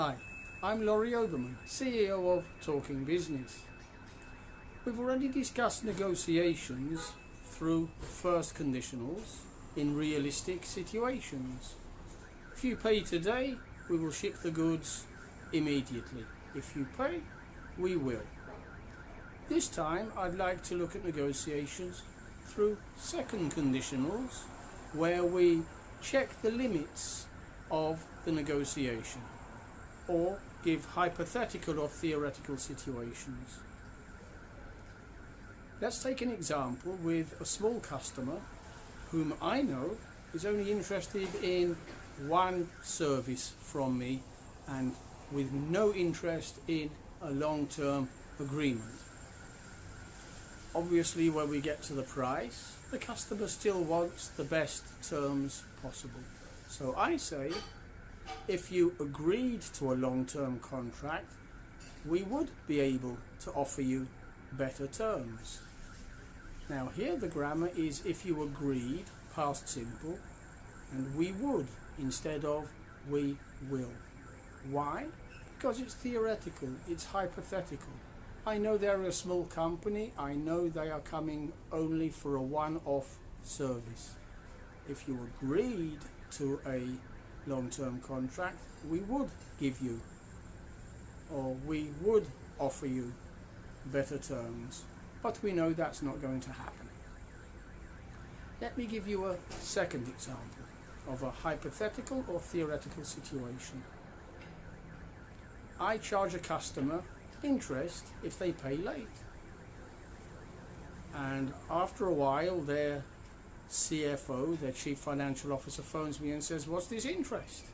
Hi, I'm Laurie Oberman, CEO of Talking Business. We've already discussed negotiations through first conditionals in realistic situations. If you pay today, we will ship the goods immediately. If you pay, we will. This time I'd like to look at negotiations through second conditionals where we check the limits of the negotiation or give hypothetical or theoretical situations. Let's take an example with a small customer whom I know is only interested in one service from me and with no interest in a long-term agreement. Obviously, when we get to the price, the customer still wants the best terms possible. So I say, if you agreed to a long-term contract, we would be able to offer you better terms. Now here the grammar is if you agreed, past simple, and we would instead of we will. Why? Because it's theoretical, it's hypothetical. I know they're a small company, I know they are coming only for a one-off service. If you agreed to a long-term contract, we would give you, or we would offer you better terms, but we know that's not going to happen. Let me give you a second example of a hypothetical or theoretical situation. I charge a customer interest if they pay late, and after a while their CFO, their Chief Financial Officer, phones me and says, "What's this interest?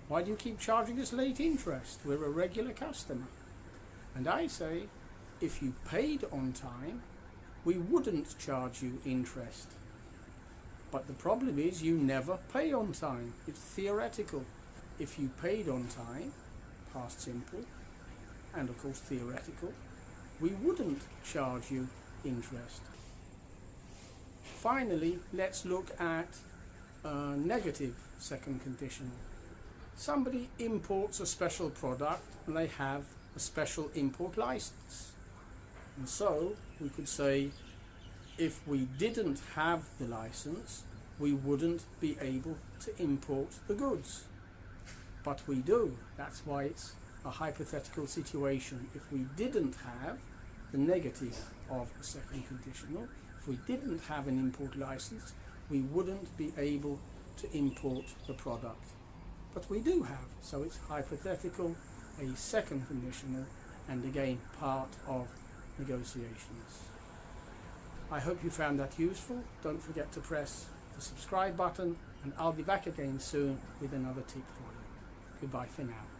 Why do you keep charging us late interest? We're a regular customer." And I say, if you paid on time, we wouldn't charge you interest. But the problem is you never pay on time. It's theoretical. If you paid on time, past simple, and of course theoretical, we wouldn't charge you interest. Finally, let's look at a negative second conditional. Somebody imports a special product and they have a special import license. And so we could say, if we didn't have the license, we wouldn't be able to import the goods. But we do. That's why it's a hypothetical situation. If we didn't have the negative of a second conditional, if we didn't have an import license, we wouldn't be able to import the product. But we do have, so it's hypothetical, a second conditional, and again part of negotiations. I hope you found that useful. Don't forget to press the subscribe button, and I'll be back again soon with another tip for you. Goodbye for now.